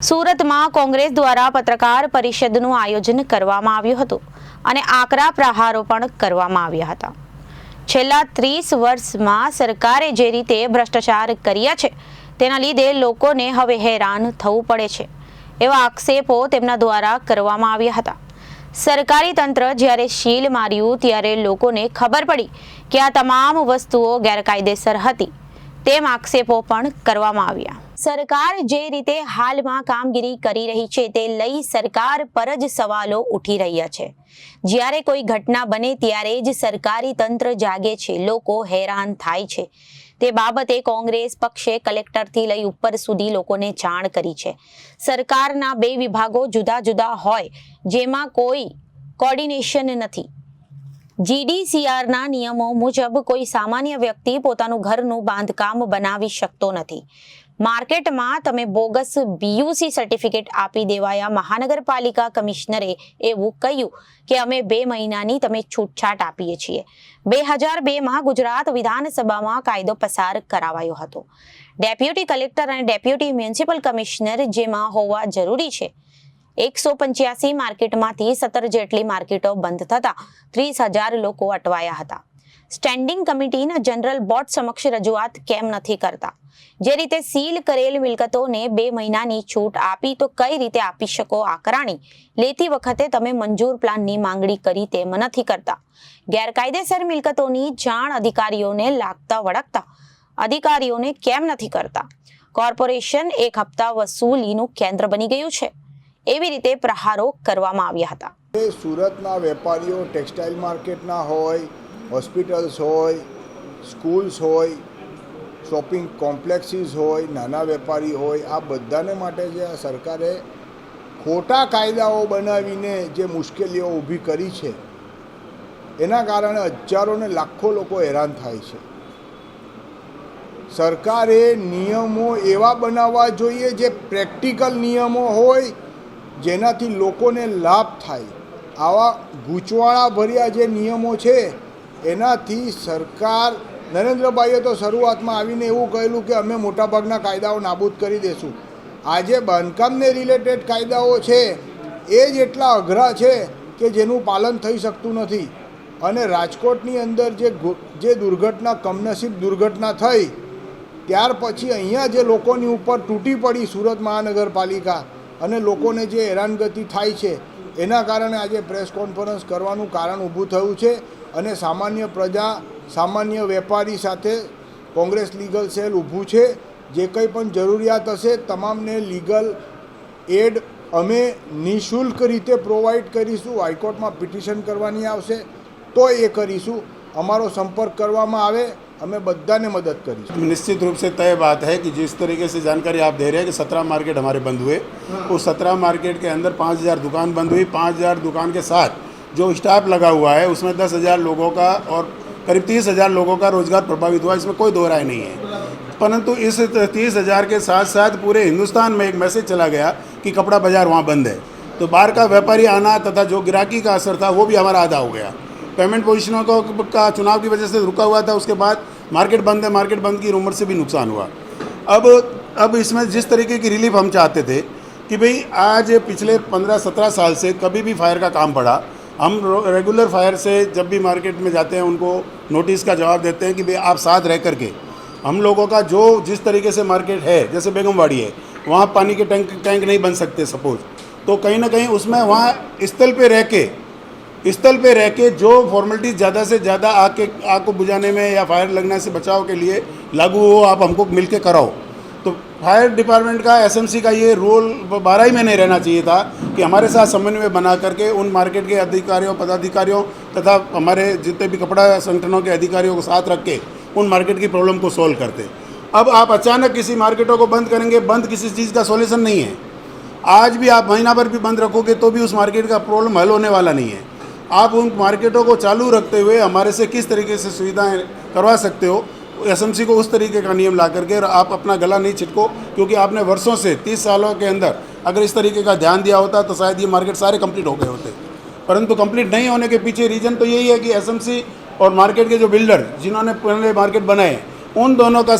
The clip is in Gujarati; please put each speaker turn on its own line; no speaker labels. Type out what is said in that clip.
સુરતમાં કોંગ્રેસ દ્વારા પત્રકાર પરિષદનું આયોજન કરવામાં આવ્યું હતું અને આકરા પ્રહારો પણ કરવામાં આવ્યા હતા। છેલ્લા 30 વર્ષમાં સરકારે જે રીતે ભ્રષ્ટાચાર કર્યા છે તેના લીધે લોકોને હવે હેરાન થવું પડે છે એવા આક્ષેપો તેમના દ્વારા કરવામાં આવ્યા હતા। સરકારી તંત્ર જ્યારે સીલ માર્યું ત્યારે લોકોને ખબર પડી કે આ તમામ વસ્તુઓ ગેરકાયદેસર હતી તેમ આક્ષેપો પણ કરવામાં આવ્યા। સરકાર જે રીતે હાલમાં કામગીરી કરી રહી છે તે લઈ સરકાર પર જ સવાલો ઉઠી રહ્યા છે। જ્યારે કોઈ ઘટના બને ત્યારે જ સરકારી તંત્ર જાગે છે, લોકો હેરાન થાય છે। તે બાબતે કોંગ્રેસ પક્ષે કલેક્ટરથી લઈ ઉપર સુધી લોકોને જાણ કરી છે। સરકારના બે વિભાગો જુદા જુદા હોય જેમાં કોઈ કોર્ડિનેશન નથી। જીડીસીઆરના નિયમો મુજબ કોઈ સામાન્ય વ્યક્તિ પોતાનું ઘરનું બાંધકામ બનાવી શકતો નથી। માર્કેટમાં તમે બોગસ બીયુસી સર્ટિફિકેટ આપી દેવાયા। મહાનગરપાલિકા કમિશનરે એવું કહ્યું કે અમે 2 મહિનાની તમે છૂટછાટ આપીએ છીએ। 2002માં ગુજરાત વિધાનસભામાં કાયદો પસાર કરાવાયો હતો। ડેપ્યુટી કલેક્ટર અને ડેપ્યુટી મ્યુનિસિપલ કમિશનર જેમાં હોવા જરૂરી છે। 185 માર્કેટમાંથી 17 જેટલી માર્કેટો બંધ થતા 30,000 લોકો અટવાયા હતા। સ્ટેન્ડિંગ કમિટીના જનરલ બોર્ડ સમક્ષ રજૂઆત કેમ નથી કરતા? જે રીતે સીલ કરેલ મિલકતોને 2 મહિનાની છૂટ આપી તો કઈ રીતે આપી શકો આકરાણી? લેતી વખતે તમે મંજૂર પ્લાનની માંગણી કરી તેમ નથી કરતા। ગેરકાયદેસર મિલકતોની જાણ અધિકારીઓને લાગતા વળગતા અધિકારીઓને કેમ નથી કરતા? કોર્પોરેશન એક હપ્તા વસૂલીનું કેન્દ્ર બની ગયું છે। એવી રીતે પ્રહારો કરવામાં આવ્યા હતા।
સુરતના વેપારીઓ ટેક્સટાઇલ માર્કેટના હોય, હોસ્પિટલ્સ હોય, સ્કૂલ્સ હોય, શોપિંગ કોમ્પ્લેક્સીસ હોય, નાના વેપારી હોય, આ બધાને માટે જે આ સરકારે ખોટા કાયદાઓ બનાવીને જે મુશ્કેલીઓ ઊભી કરી છે એના કારણે હજારો ને લાખો લોકો હેરાન થાય છે। સરકારે નિયમો એવા બનાવવા જોઈએ જે પ્રેક્ટિકલ નિયમો હોય, જેનાથી લોકોને લાભ થાય। આવા ગૂંચવાળા ભર્યા જે નિયમો છે એનાથી સરકાર નરેન્દ્રભાઈએ તો શરૂઆતમાં આવીને એવું કહેલું કે અમે મોટાભાગના કાયદાઓ નાબૂદ કરી દઈશું। આજે બાંધકામને રિલેટેડ કાયદાઓ છે એ જ એટલા અઘરા છે કે જેનું પાલન થઈ શકતું નથી। અને રાજકોટની અંદર જે દુર્ઘટના કમનસીબ દુર્ઘટના થઈ ત્યાર પછી અહીંયા જે લોકોની ઉપર તૂટી પડી સુરત મહાનગરપાલિકા અને લોકોને જે હેરાનગતિ થાય છે એના કારણે આજે પ્રેસ કોન્ફરન્સ કરવાનું કારણ ઊભું થયું છે। અને સામાન્ય પ્રજા, સામાન્ય વેપારી સાથે કોંગ્રેસ લીગલ સેલ ઊભું છે। જે કંઈ પણ જરૂરિયાત હશે તમામને લીગલ એડ અમે નિઃશુલ્ક રીતે પ્રોવાઈડ કરીશું। હાઈકોર્ટમાં પિટિશન કરવાની આવશે તો એ કરીશું। અમારો સંપર્ક કરવામાં આવે, हमें बद्दा ने मदद करी।
निश्चित रूप से तय बात है कि जिस तरीके से जानकारी आप दे रहे हैं कि 17 मार्केट हमारे बंद हुए, उस 17 मार्केट के अंदर 5,000 दुकान बंद हुई। 5,000 दुकान के साथ जो स्टाफ लगा हुआ है उसमें 10,000 लोगों का और करीब 30,000 लोगों का रोजगार प्रभावित हुआ। इसमें कोई दो राय नहीं है। परंतु इस 30,000 के साथ साथ पूरे हिंदुस्तान में एक मैसेज चला गया कि कपड़ा बाजार वहाँ बंद है, तो बाहर का व्यापारी आना तथा जो गिराकी का असर था वो भी हमारा आधा हो गया। पेमेंट पोजीशनों का चुनाव की वजह से रुका हुआ था, उसके बाद मार्केट बंद है, मार्केट बंद की रूमर से भी नुकसान हुआ। अब इसमें जिस तरीके की रिलीफ हम चाहते थे कि भाई आज पिछले 15-17 साल से कभी भी फायर का काम पड़ा, हम रेगुलर फायर से जब भी मार्केट में जाते हैं उनको नोटिस का जवाब देते हैं कि भाई आप साथ रह करके हम लोगों का जो जिस तरीके से मार्केट है, जैसे बेगमवाड़ी है वहाँ पानी के टैंक नहीं बन सकते सपोज, तो कहीं ना कहीं उसमें वहाँ स्थल पे रह के जो फॉर्मेलिटीज़ ज़्यादा से ज़्यादा आग को बुझाने में या फायर लगने से बचाव के लिए लागू हो, आप हमको मिल के कराओ। तो फायर डिपार्टमेंट का, एसएमसी का ये रोल 12 ही में नहीं रहना चाहिए था कि हमारे साथ समन्वय बना करके उन मार्केट के अधिकारियों, पदाधिकारियों तथा हमारे जितने भी कपड़ा संगठनों के अधिकारियों को साथ रख के उन मार्केट की प्रॉब्लम को सॉल्व करते। अब आप अचानक किसी मार्केटों को बंद करेंगे, बंद किसी चीज़ का सॉल्यूशन नहीं है। आज भी आप महीना भर भी बंद रखोगे तो भी उस मार्केट का प्रॉब्लम हल होने वाला नहीं है। आप उन मार्केटों को चालू रखते हुए हमारे से किस तरीके से सुविधाएं करवा सकते हो, एसएमसी को उस तरीके का नियम ला करके, और आप अपना गला नहीं छिटको, क्योंकि आपने वर्षों से 30 सालों के अंदर अगर इस तरीके का ध्यान दिया होता तो शायद ये मार्केट सारे कंप्लीट हो गए होते। परंतु कंप्लीट नहीं होने के पीछे रीज़न तो यही है कि एसएमसी और मार्केट के जो बिल्डर जिन्होंने पहले मार्केट बनाए उन दोनों का